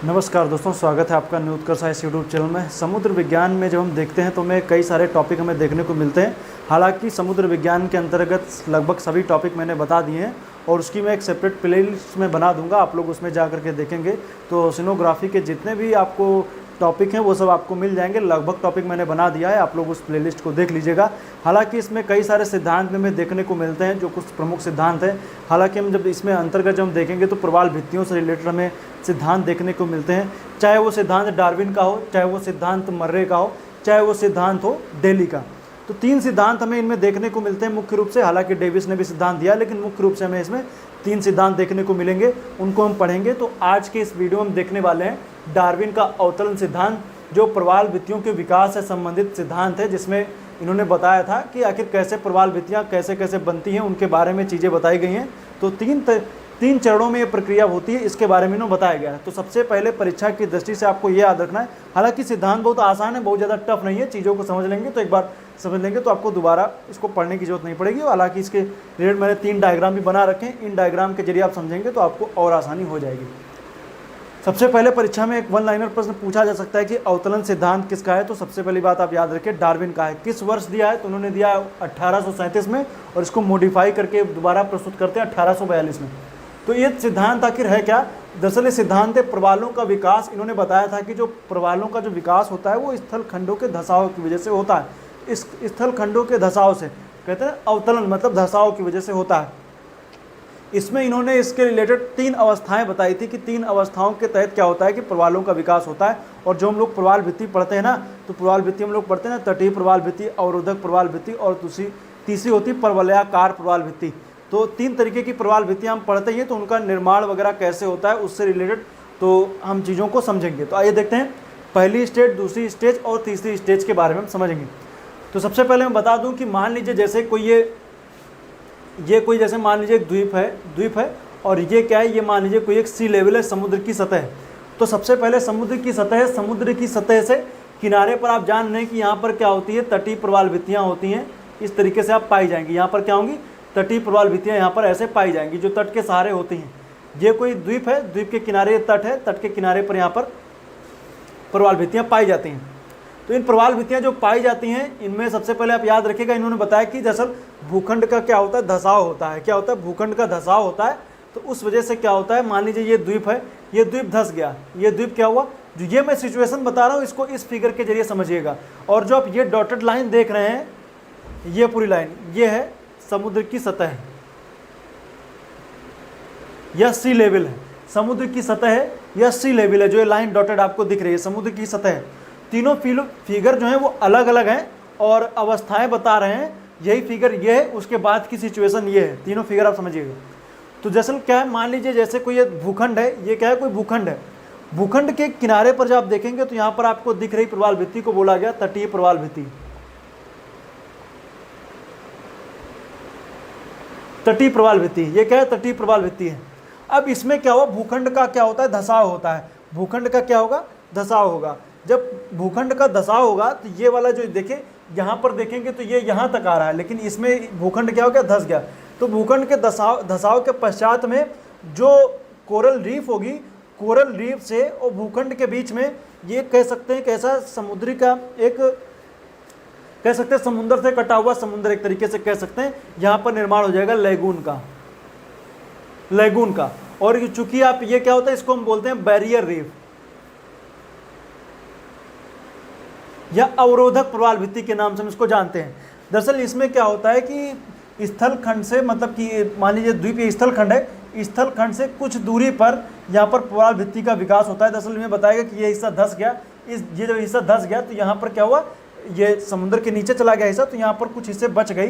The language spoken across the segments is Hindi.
नमस्कार दोस्तों, स्वागत है आपका न्यू उत्कर्ष साइंस यूट्यूब चैनल में। समुद्र विज्ञान में जब हम देखते हैं तो हमें कई सारे टॉपिक हमें देखने को मिलते हैं। हालांकि समुद्र विज्ञान के अंतर्गत लगभग सभी टॉपिक मैंने बता दिए हैं और उसकी मैं एक सेपरेट प्लेलिस्ट में बना दूंगा, आप लोग उसमें जा करके देखेंगे तो ओशिनोग्राफी के जितने भी आपको टॉपिक हैं वो सब आपको मिल जाएंगे। लगभग टॉपिक मैंने बना दिया है, आप लोग उस प्लेलिस्ट को देख लीजिएगा। हालांकि इसमें कई सारे सिद्धांत में हमें देखने को मिलते हैं जो कुछ प्रमुख सिद्धांत हैं। हालांकि हम जब इसमें अंतर्गत जब हम देखेंगे तो प्रवाल भित्तियों से रिलेटेड हमें सिद्धांत देखने को मिलते हैं, चाहे वो सिद्धांत डार्विन का हो, चाहे वो सिद्धांत मर्रे का हो, चाहे वो सिद्धांत हो डेली का। तो तीन सिद्धांत हमें इनमें देखने को मिलते हैं मुख्य रूप से। हालांकि डेविस ने भी सिद्धांत दिया, लेकिन मुख्य रूप से हमें इसमें तीन सिद्धांत देखने को मिलेंगे, उनको हम पढ़ेंगे। तो आज के इस वीडियो में हम देखने वाले हैं डार्विन का अवतरण सिद्धांत, जो प्रवाल भित्तियों के विकास से संबंधित सिद्धांत है, जिसमें इन्होंने बताया था कि आखिर कैसे प्रवाल भित्तियाँ कैसे कैसे बनती हैं, उनके बारे में चीज़ें बताई गई हैं। तो तीन चरणों में ये प्रक्रिया होती है, इसके बारे में इन्होंने बताया गया है। तो सबसे पहले परीक्षा की दृष्टि से आपको ये याद रखना है, हालांकि सिद्धांत बहुत आसान है, बहुत ज़्यादा टफ नहीं है। चीज़ों को समझ लेंगे तो एक बार समझ लेंगे तो आपको दोबारा इसको पढ़ने की जरूरत नहीं पड़ेगी। हालांकि इसके रिलेटेड मैंने 3 डायग्राम भी बना रखे हैं, इन डायग्राम के जरिए आप समझेंगे तो आपको और आसानी हो जाएगी। सबसे पहले परीक्षा में एक 1 लाइनर प्रश्न पूछा जा सकता है कि अवतरण सिद्धांत किसका है। तो सबसे पहली बात आप याद रखें, डार्विन का है। किस वर्ष दिया है? तो उन्होंने दिया 1837 में, और इसको मॉडिफाई करके दोबारा प्रस्तुत करते हैं 1842 में। तो ये सिद्धांत आखिर है क्या? दरअसल ये सिद्धांत है प्रवालों का विकास। इन्होंने बताया था कि जो प्रवालों का जो विकास होता है वो स्थल खंडों के धसाव की वजह से होता है। इस स्थल खंडों के धसाव से कहते हैं अवतरण, मतलब धसाव की वजह से होता है। इसमें इन्होंने इसके रिलेटेड 3 अवस्थाएं बताई थी कि 3 अवस्थाओं के तहत क्या होता है कि प्रवालों का विकास होता है। और जो हम लोग प्रवाल भित्ति पढ़ते हैं ना, तो प्रवाल भित्ति हम लोग पढ़ते हैं ना, तटीय प्रवाल भित्ति, अवरोधक प्रवाल भित्ति और तीसरी होती है परवलयाकार प्रवाल भित्ति। तो 3 तरीके की प्रवाल भित्तियाँ हम पढ़ते हैं, तो उनका निर्माण वगैरह कैसे होता है उससे रिलेटेड तो हम चीज़ों को समझेंगे। तो आइए देखते हैं पहली स्टेज, दूसरी स्टेज और तीसरी स्टेज के बारे में हम समझेंगे। तो सबसे पहले मैं बता दूं कि मान लीजिए जैसे कोई ये कोई जैसे मान लीजिए एक द्वीप है और ये क्या है, ये मान लीजिए कोई एक सी लेवल है, समुद्र की सतह है। तो सबसे पहले समुद्र की सतह से किनारे पर आप जान रहे हैं कि यहाँ पर क्या होती है, तटीय प्रवाल भित्तियाँ होती हैं। इस तरीके से आप पाई जाएंगी, यहाँ पर क्या होंगी, तटीय प्रवाल भित्तियाँ यहाँ पर ऐसे पाई जाएंगी जो तट के सहारे होती हैं। ये कोई द्वीप है, द्वीप के किनारे तट है, तट के किनारे पर यहाँ पर प्रवाल भित्तियाँ पाई जाती हैं। तो इन प्रवाल भित्तियाँ जो पाई जाती हैं, इनमें सबसे पहले आप याद रखिएगा, इन्होंने बताया कि दरअसल भूखंड का क्या होता है, धसाव होता है। क्या होता है? भूखंड का धसाव होता है। तो उस वजह से क्या होता है, मान लीजिए ये द्वीप है, ये द्वीप धस गया, ये द्वीप क्या हुआ, जो ये मैं सिचुएशन बता रहा हूँ इसको इस फिगर के जरिए समझिएगा। और जो आप ये डॉटेड लाइन देख रहे हैं, ये पूरी लाइन, ये है समुद्र की सतह, यह सी लेवल है, समुद्र की सतह है, यह सी लेवल है। जो ये लाइन डॉटेड आपको दिख रही है, समुद्र की सतह है। तीनों फिगर जो हैं वो अलग अलग हैं और अवस्थाएं बता रहे हैं। यही फिगर ये है, उसके बाद की सिचुएशन ये है। तीनों फिगर आप समझिएगा। तो जैसे क्या है, मान लीजिए जैसे कोई ये भूखंड है, ये क्या है, कोई भूखंड है। भूखंड के किनारे पर जब आप देखेंगे तो यहाँ पर आपको दिख रही प्रवाल भित्ति को बोला गया तटीय प्रवाल भित्ति। तटीय प्रवाल भित्ति, ये क्या है, तटीय प्रवाल भित्ति है। अब इसमें क्या हुआ, भूखंड का क्या होता है, धसाव होता है। भूखंड का क्या होगा, धसाव होगा। जब भूखंड का धसाव होगा तो ये वाला जो देखिए यहाँ पर देखेंगे तो ये यहाँ तक आ रहा है, लेकिन इसमें भूखंड क्या हो गया, धस गया। तो भूखंड के धसाव के पश्चात में जो कोरल रीफ होगी, कोरल रीफ से और भूखंड के बीच में ये कह सकते हैं कैसा, समुद्री का एक कह सकते हैं समुद्र से कटा हुआ समुद्र, एक तरीके से कह सकते हैं। यहाँ पर निर्माण हो जाएगा लैगून का। और चूंकि आप ये क्या होता है, इसको हम बोलते हैं बैरियर रीफ या अवरोधक प्रवाल भित्ति के नाम से हम इसको जानते हैं। दरअसल इसमें क्या होता है कि स्थल खंड से, मतलब कि मान लीजिए द्वीप ये स्थल खंड है, स्थल खंड से कुछ दूरी पर यहाँ पर प्रवाल भित्ति का विकास होता है। दरअसल में बताएगा कि ये हिस्सा धस गया, ये जब हिस्सा धस गया तो यहाँ पर क्या हुआ, ये समुद्र के नीचे चला गया हिस्सा, तो यहाँ पर कुछ हिस्से बच गई,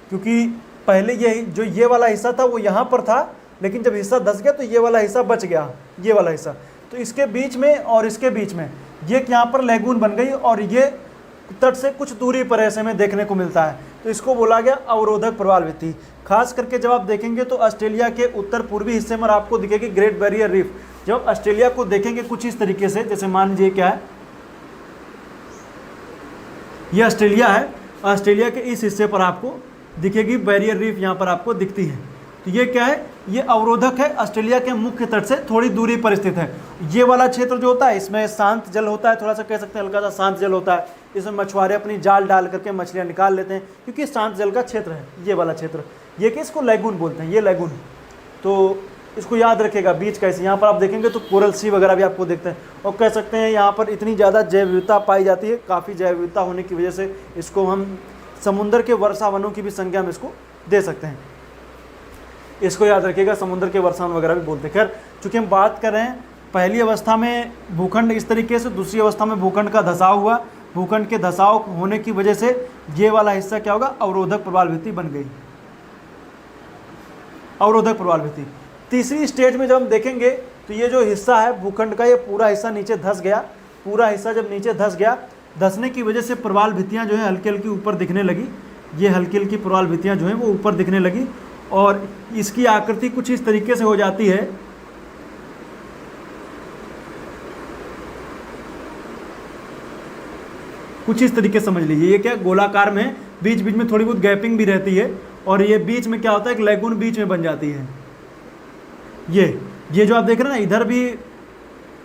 क्योंकि पहले ये वाला हिस्सा था वो यहाँ पर था, लेकिन जब हिस्सा धस गया तो ये वाला हिस्सा बच गया, ये वाला हिस्सा। तो इसके बीच में और इसके बीच में ये यहाँ पर लैगून बन गई और ये तट से कुछ दूरी पर ऐसे में देखने को मिलता है। तो इसको बोला गया अवरोधक प्रवाल भित्ति। खास करके जब आप देखेंगे तो ऑस्ट्रेलिया के उत्तर पूर्वी हिस्से में आपको दिखेगी ग्रेट बैरियर रीफ। जब ऑस्ट्रेलिया को देखेंगे कुछ इस तरीके से, जैसे मान लीजिए क्या है, ये ऑस्ट्रेलिया है, ऑस्ट्रेलिया के इस हिस्से पर आपको दिखेगी बैरियर रीफ, यहाँ पर आपको दिखती है। तो ये क्या है, ये अवरोधक है, ऑस्ट्रेलिया के मुख्य तट से थोड़ी दूरी पर स्थित है। ये वाला क्षेत्र जो होता है इसमें शांत जल होता है, थोड़ा सा कह सकते हैं हल्का सा शांत जल होता है। इसमें मछुआरे अपनी जाल डाल करके मछलियाँ निकाल लेते हैं, क्योंकि शांत जल का क्षेत्र है ये वाला क्षेत्र। ये कि इसको लैगून बोलते हैं, ये लैगून। तो इसको याद रखिएगा। बीच कैसे, यहाँ पर आप देखेंगे तो कोरल सी वगैरह भी आपको देखते हैं, और कह सकते हैं यहाँ पर इतनी ज़्यादा जैव विविधता पाई जाती है। काफ़ी जैव विविधता होने की वजह से इसको हम समुद्र के वर्षा वनों की भी संज्ञा में इसको दे सकते हैं। इसको याद रखिएगा, समुद्र के वर्षावन वगैरह भी बोलते हैं। खैर चूँकि हम बात कर रहे हैं पहली अवस्था में भूखंड इस तरीके से, दूसरी अवस्था में भूखंड का धसाव हुआ। भूखंड के धसाव होने की वजह से ये वाला हिस्सा क्या होगा, अवरोधक प्रवाल भित्ति बन गई, अवरोधक प्रवाल भित्ति। तीसरी स्टेज में जब हम देखेंगे तो ये जो हिस्सा है भूखंड का, ये पूरा हिस्सा नीचे धस गया। पूरा हिस्सा जब नीचे धस गया, धसने की वजह से प्रवाल भित्तियाँ जो है हल्की हल्की ऊपर दिखने लगी। ये हल्की हल्की प्रवाल भित्तियाँ जो हैं वो ऊपर दिखने लगी, और इसकी आकृति कुछ इस तरीके से हो जाती है। कुछ इस तरीके समझ लीजिए, ये क्या गोलाकार में, बीच बीच में थोड़ी बहुत गैपिंग भी रहती है, और ये बीच में क्या होता है, एक लैगून बीच में बन जाती है। ये जो आप देख रहे हैं ना,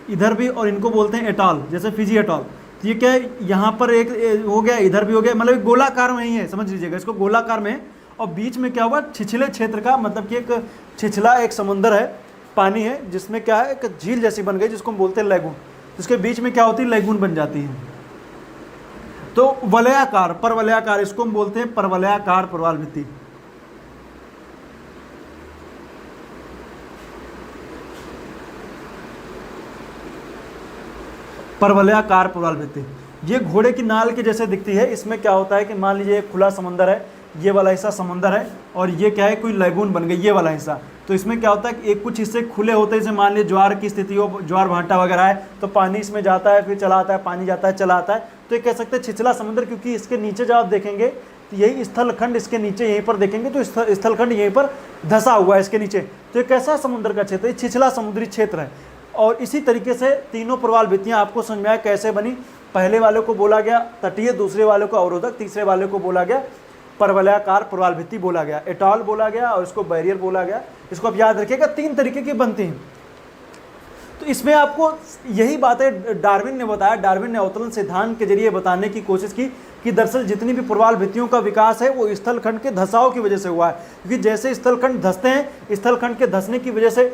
इधर भी, और इनको बोलते हैं एटॉल, जैसे फिजी एटॉल। तो ये क्या है, यहाँ पर एक हो गया, इधर भी हो गया, मतलब गोलाकार में ही है, समझ लीजिएगा इसको गोलाकार में। और बीच में क्या हुआ, छिछले क्षेत्र का, मतलब कि एक छिछला एक समुंदर है, पानी है, जिसमें क्या है, एक झील जैसी बन गई जिसको हम बोलते हैं लैगून। जिसके बीच में क्या होती है, लैगून बन जाती है। तो वलयाकार, परवलयाकार, इसको हम बोलते हैं परवलयाकार प्रवाल भित्ति। परवलयाकार प्रवाल भित्ति ये घोड़े की नाल के जैसे दिखती है। इसमें क्या होता है कि मान लीजिए एक खुला समुंदर है, ये वाला हिस्सा समुंदर है, और ये क्या है, कोई लैगून बन गई, ये वाला हिस्सा। तो इसमें क्या होता है कि एक कुछ हिस्से खुले होते हैं, जैसे मान लीजिए ज्वार की स्थिति हो, ज्वार भांटा वगैरह है, तो पानी इसमें जाता है, फिर चला आता है, पानी जाता है, चला आता है। तो ये कह सकते हैं छिछला समुद्र, क्योंकि इसके नीचे जब आप देखेंगे तो यही स्थलखंड, इसके नीचे यहीं पर देखेंगे तो स्थलखंड यहीं पर धसा हुआ है इसके नीचे। तो ये कैसा समुद्र का क्षेत्र है, छिछला समुद्री क्षेत्र है। और इसी तरीके से तीनों प्रवाल भित्तियाँ आपको समझ में आया कैसे बनी। पहले वाले को बोला गया तटीय, दूसरे वाले को अवरोधक, तीसरे वाले को बोला गया परवलयाकार प्रवाल भित्ति बोला गया, एटॉल बोला गया, और इसको बैरियर बोला गया। इसको आप याद रखिएगा, 3 तरीके की बनती हैं। तो इसमें आपको यही बातें डार्विन ने बताया। डार्विन ने अवतरण सिद्धांत के जरिए बताने की कोशिश की कि दरअसल जितनी भी प्रवाल भित्तियों का विकास है वो स्थलखंड के धसाव की वजह से हुआ है। क्योंकि जैसे स्थलखंड धसते हैं, स्थलखंड के धसने की वजह से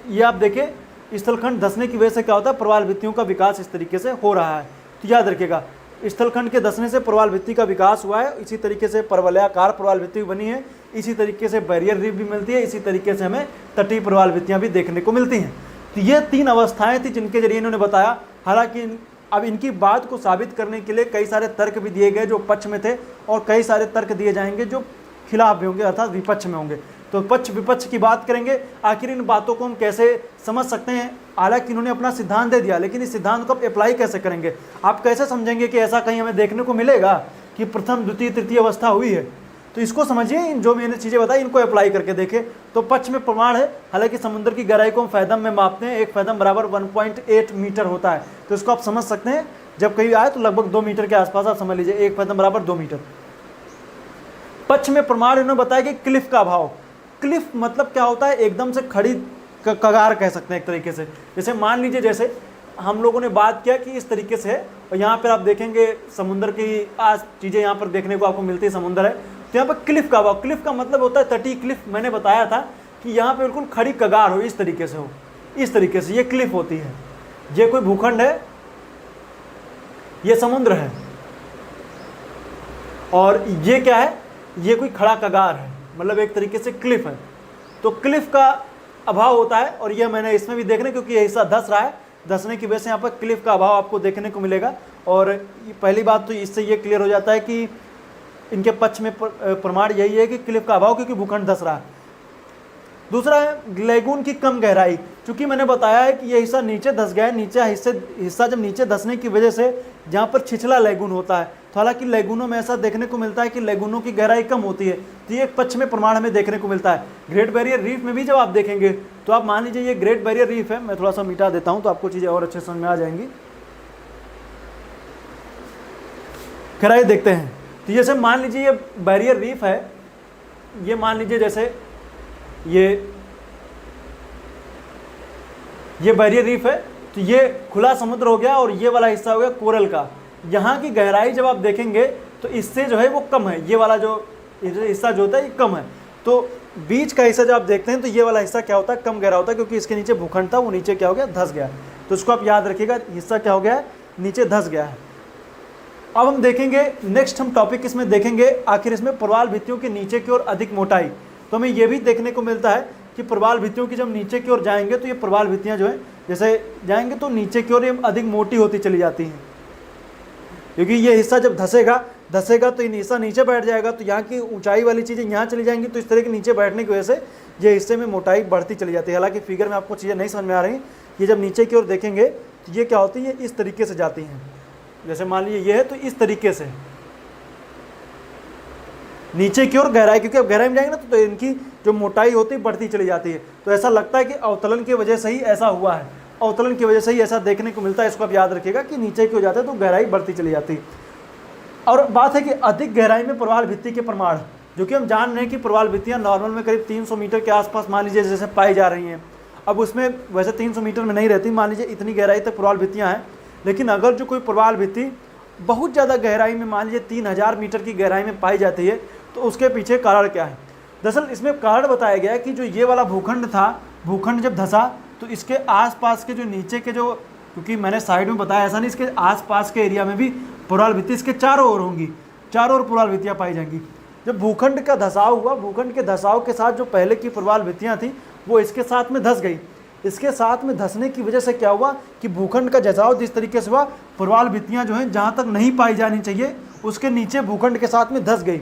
ये आप देखें, स्थलखंड धसने की वजह से क्या होता है, प्रवाल भित्तियों का विकास इस तरीके से हो रहा है। तो याद रखिएगा, स्थलखंड के धसने से प्रवाल भित्ति का विकास हुआ है। इसी तरीके से परवलयाकार प्रवाल भित्ति बनी है, इसी तरीके से बैरियर रीफ भी मिलती है, इसी तरीके से हमें तटीय प्रवाल भित्तियाँ भी देखने को मिलती हैं। तो ये 3 अवस्थाएं थी जिनके जरिए इन्होंने बताया। हालांकि अब इनकी बात को साबित करने के लिए कई सारे तर्क भी दिए गए जो पक्ष में थे, और कई सारे तर्क दिए जाएंगे जो खिलाफ भी होंगे, अर्थात विपक्ष में होंगे। तो पक्ष विपक्ष की बात करेंगे, आखिर इन बातों को हम कैसे समझ सकते हैं। हालांकि इन्होंने अपना सिद्धांत दे दिया, लेकिन इस सिद्धांत को आप अप्लाई कैसे करेंगे, आप कैसे समझेंगे कि ऐसा कहीं हमें देखने को मिलेगा कि प्रथम द्वितीय तृतीय अवस्था हुई है। तो इसको समझिए, इन जो मैंने चीज़ें बताई इनको अप्लाई करके देखें। तो पक्ष में प्रमाण है, हालांकि समुद्र की गहराई को हम फैदम में मापते हैं, एक फैदम बराबर 1.8 मीटर होता है। तो इसको आप समझ सकते हैं, जब कहीं आए तो लगभग 2 मीटर के आसपास आप समझ लीजिए, एक फैदम बराबर 2 मीटर। पक्ष में प्रमाण इन्होंने बताया कि क्लिफ का अभाव। क्लिफ मतलब क्या होता है, एकदम से खड़ी कगार कह सकते हैं एक तरीके से। जैसे मान लीजिए, जैसे हम लोगों ने बात किया कि इस तरीके से है, और यहाँ पर आप देखेंगे समुद्र की आज चीज़ें यहाँ पर देखने को आपको मिलती है, समुद्र है। तो यहाँ पर क्लिफ का अभाव, क्लिफ का मतलब होता है तटीय क्लिफ। मैंने बताया था कि यहाँ पे बिल्कुल खड़ी कगार हो, इस तरीके से हो, इस तरीके से ये क्लिफ होती है। ये कोई भूखंड है, ये समुद्र है, और ये क्या है, ये कोई खड़ा कगार है, मतलब एक तरीके से क्लिफ है। तो क्लिफ का अभाव होता है, और ये मैंने इसमें भी देखने, क्योंकि ये हिस्सा धस रहा है, धसने की वजह से यहाँ पर क्लिफ का अभाव आपको देखने को मिलेगा। और पहली बात तो इससे ये क्लियर हो जाता है कि इनके पक्ष में प्रमाण यही है कि क्लिफ का अभाव, क्योंकि भूखंड धस रहा है। दूसरा है लैगून की कम गहराई। चूंकि मैंने बताया है कि ये हिस्सा नीचे धस गया है, नीचे हिस्सा जब नीचे धसने की वजह से जहाँ पर छिछला लैगून होता है, तो हालांकि लैगूनों में ऐसा देखने को मिलता है कि लैगूनों की गहराई कम होती है। तो ये एक पक्ष में प्रमाण हमें देखने को मिलता है। ग्रेट बैरियर रीफ में भी जब आप देखेंगे तो आप मान लीजिए ये ग्रेट बैरियर रीफ है, मैं थोड़ा सा मिटा देता हूँ तो आपको चीज़ें और अच्छे समझ में आ जाएंगी। गहराई देखते हैं, तो जैसे मान लीजिए ये बैरियर रीफ है, ये मान लीजिए जैसे ये ये बैरियर रीफ है, तो ये खुला समुद्र हो गया और ये वाला हिस्सा हो गया कोरल का। यहाँ की गहराई जब आप देखेंगे तो इससे जो है वो कम है, ये वाला जो हिस्सा जो होता है ये कम है। तो बीच का हिस्सा जब आप देखते हैं तो ये वाला हिस्सा क्या होता है, कम गहरा होता है, क्योंकि इसके नीचे भूखंड था, वो नीचे क्या हो गया, धंस गया। तो इसको आप याद रखिएगा, हिस्सा क्या हो गया है, नीचे धंस गया है। अब हम देखेंगे नेक्स्ट, हम टॉपिक इसमें देखेंगे आखिर इसमें प्रवाल भित्तियों के नीचे की ओर अधिक मोटाई। तो हमें ये भी देखने को मिलता है कि प्रवाल भित्तियों की जब नीचे की ओर जाएंगे तो ये प्रवाल भित्तियाँ जो है जैसे जाएंगे तो नीचे की ओर ये अधिक मोटी होती चली जाती हैं, क्योंकि ये हिस्सा जब धसेगा तो ये हिस्सा नीचे बैठ जाएगा, तो यहाँ की ऊंचाई वाली चीज़ें यहाँ चली जाएंगी, तो इस तरह के नीचे बैठने की वजह से ये हिस्से में मोटाई बढ़ती चली जाती है। हालांकि फिगर में आपको चीज़ें नहीं समझ में आ रही, ये जब नीचे की ओर देखेंगे तो ये क्या होती है, ये इस तरीके से जाती हैं। जैसे मान लीजिए ये है, तो इस तरीके से नीचे की ओर गहराई, क्योंकि अब गहराई में जाएंगे ना तो इनकी जो मोटाई होती है बढ़ती चली जाती है। तो ऐसा लगता है कि अवतलन की वजह से ही ऐसा हुआ है, अवतलन की वजह से ही ऐसा देखने को मिलता है। इसको आप याद रखिएगा कि नीचे की ओर जाता है तो गहराई बढ़ती चली जाती है। और बात है कि अधिक गहराई में प्रवाल भित्ति के प्रमाण, जो कि हम जान रहे हैं कि प्रवाल भित्तियाँ नॉर्मल में करीब 300 मीटर के आसपास मान लीजिए जैसे पाई जा रही हैं। अब उसमें वैसे 300 मीटर में नहीं रहती, मान लीजिए इतनी गहराई तक प्रवाल भित्तियाँ हैं। लेकिन अगर जो कोई प्रवाल भित्ति बहुत ज़्यादा गहराई में मान लीजिए 3000 मीटर की गहराई में पाई जाती है, तो उसके पीछे कारण क्या है। दरअसल इसमें कारण बताया गया है कि जो ये वाला भूखंड था, भूखंड जब धंसा तो इसके आसपास के जो नीचे के जो, क्योंकि मैंने साइड में बताया ऐसा नहीं, इसके आसपास के एरिया में भी प्रवाल भित्ति इसके चारों ओर होंगी, चारों ओर प्रवाल भित्तियाँ पाई जाएंगी। जब भूखंड का धसाव हुआ, भूखंड के धसाव के साथ जो पहले की प्रवाल भित्तियाँ थी वो इसके साथ में धंस गई। इसके साथ में धंसने की वजह से क्या हुआ कि भूखंड का धसाव जिस तरीके से हुआ, प्रवाल भित्तियाँ जो हैं जहाँ तक नहीं पाई जानी चाहिए उसके नीचे भूखंड के साथ में धंस गई।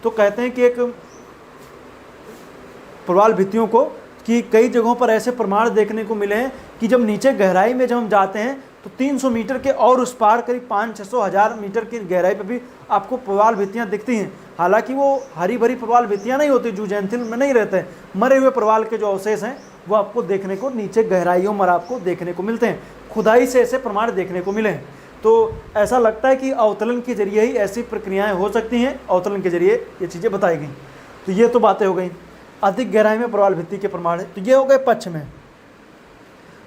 तो कहते हैं कि एक प्रवाल भित्तियों को कि कई जगहों पर ऐसे प्रमाण देखने को मिले हैं कि जब नीचे गहराई में जब हम जाते हैं तो 300 मीटर के और उस पार करीब 500-600 हज़ार मीटर की गहराई पर भी आपको प्रवाल भित्तियाँ दिखती हैं। हालांकि वो हरी भरी प्रवाल भित्तियाँ नहीं होती, जूजैंथिल में नहीं रहते हैं, मरे हुए प्रवाल के जो अवशेष हैं वो आपको देखने को नीचे गहराइयों में आपको देखने को मिलते हैं। खुदाई से ऐसे प्रमाण देखने को मिले हैं। तो ऐसा लगता है कि अवतलन के जरिए ही ऐसी प्रक्रियाएँ हो सकती हैं, अवतलन के जरिए ये चीज़ें बताई गई। तो ये तो बातें हो गई अधिक गहराई में प्रवाल भित्ति के प्रमाण है। तो ये हो गए पक्ष में।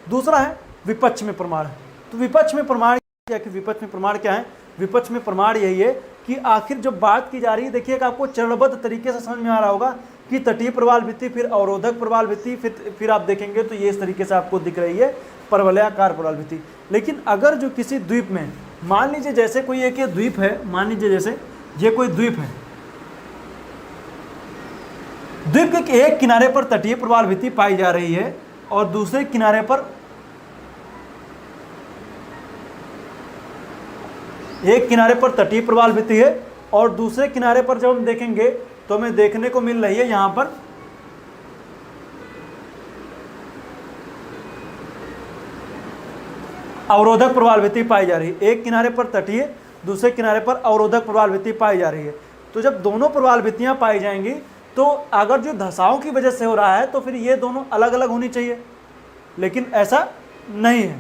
दूसरा है विपक्ष में प्रमाण। तो विपक्ष में प्रमाण क्या, कि विपक्ष में प्रमाण क्या है, विपक्ष में प्रमाण यही है कि आखिर जो बात की जा रही है, देखिएगा आपको चरणबद्ध तरीके से समझ में आ रहा होगा कि तटीय प्रवाल भित्ति, फिर अवरोधक प्रवाल भित्ति, फिर आप देखेंगे तो ये इस तरीके से आपको दिख रही है परवलयाकार प्रवाल भित्ति। लेकिन अगर जो किसी द्वीप में मान लीजिए जैसे कोई एक ये द्वीप है, मान लीजिए जैसे ये कोई द्वीप है, द्वीप के एक किनारे पर तटीय प्रवाल भित्ति पाई जा रही है और दूसरे किनारे पर एक किनारे पर तटीय प्रवाल भित्ति है और दूसरे किनारे पर जब हम देखेंगे तो हमें देखने को मिल रही है यहां पर अवरोधक प्रवाल भित्ति पाई जा रही है। एक किनारे पर तटीय, दूसरे किनारे पर अवरोधक प्रवाल भित्ति पाई जा रही है। तो जब दोनों प्रवाल भित्तियां पाई जाएंगी तो अगर जो धसाव की वजह से हो रहा है तो फिर ये दोनों अलग अलग होनी चाहिए, लेकिन ऐसा नहीं है।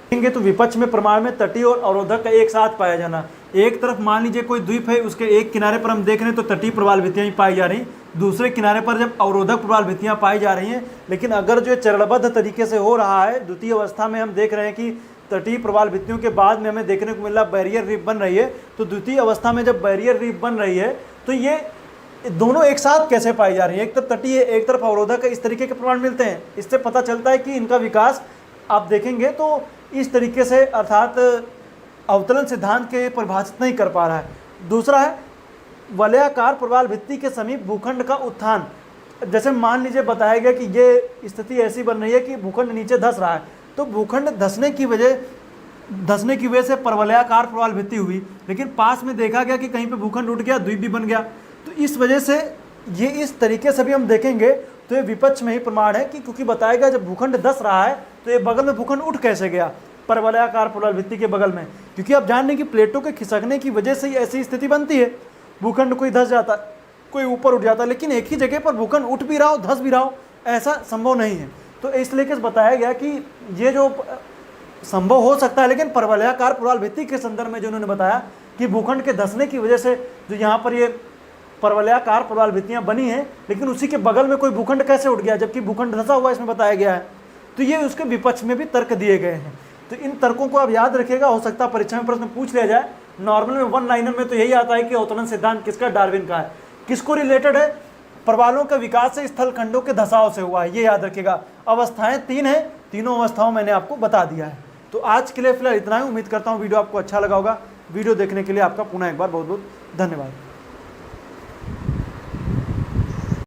देखेंगे तो विपक्ष में प्रमाण में तटीय और अवरोधक का एक साथ पाया जाना। एक तरफ मान लीजिए कोई द्वीप है, उसके एक किनारे पर हम देख रहे हैं तो तटीय प्रवाल भित्तियां ही पाई जा रही, दूसरे किनारे पर जब अवरोधक प्रवाल भित्तियां पाई जा रही हैं। लेकिन अगर जो चरणबद्ध तरीके से हो रहा है, द्वितीय अवस्था में हम देख रहे हैं कि तटीय प्रवाल भित्तियों के बाद में हमें देखने को मिल रहा बैरियर रीफ बन रही है। तो द्वितीय अवस्था में जब बैरियर रीफ बन रही है तो ये दोनों एक साथ कैसे पाई जा रही है, एक तरफ तटीय एक तरफ अवरोधक, इस तरीके के प्रमाण मिलते हैं। इससे पता चलता है कि इनका विकास आप देखेंगे तो इस तरीके से अर्थात अवतरण सिद्धांत के परिभाषित नहीं कर पा रहा है। दूसरा है वलयाकार प्रवाल भित्ति के समीप भूखंड का उत्थान। जैसे मान लीजिए बताया गया कि ये स्थिति ऐसी बन रही है कि भूखंड नीचे धंस रहा है, तो भूखंड धंसने की वजह से परवलयाकार प्रवाल भित्ति हुई, लेकिन पास में देखा गया कि कहीं पे भूखंड उठ गया, द्वीप भी बन गया। तो इस वजह से ये इस तरीके से भी हम देखेंगे तो ये विपक्ष में ही प्रमाण है कि क्योंकि बताया गया जब भूखंड धंस रहा है तो ये बगल में भूखंड उठ कैसे गया परवलयाकार प्रवाल भित्ति के बगल में, क्योंकि आप जान रहे हैं कि प्लेटों के खिसकने की वजह से ही ऐसी स्थिति बनती है। भूखंड कोई धंस जाता, कोई ऊपर उठ जाता, लेकिन एक ही जगह पर भूखंड उठ भी रहा हो धंस भी रहा हो, ऐसा संभव नहीं है। तो इसलिए बताया गया कि ये जो संभव हो सकता है, लेकिन परवलयाकार प्रवाल भित्ति के संदर्भ में जो उन्होंने बताया कि भूखंड के धंसने की वजह से जो यहाँ पर ये परवलयाकार प्रवाल भित्तियाँ बनी हैं, लेकिन उसी के बगल में कोई भूखंड कैसे उठ गया जबकि भूखंड धंसा हुआ इसमें बताया गया है। तो ये उसके विपक्ष में भी तर्क दिए गए हैं। तो इन तर्कों को आप याद रखिएगा, हो सकता है परीक्षा में प्रश्न पूछ लिया जाए। नॉर्मल में वन लाइनर में तो यही आता है कि अवतरण सिद्धांत किसका, डार्विन का है। किसको रिलेटेड है, प्रवालों का विकास से स्थल खंडों के धसाव से हुआ है, ये याद रखिएगा। अवस्थाएं 3 हैं, तीनों अवस्थाओं मैंने आपको बता दिया है। तो आज के लिए फिलहाल इतना ही। उम्मीद करता हूँ वीडियो आपको अच्छा लगा होगा। वीडियो देखने के लिए आपका पुनः एक बार बहुत बहुत धन्यवाद।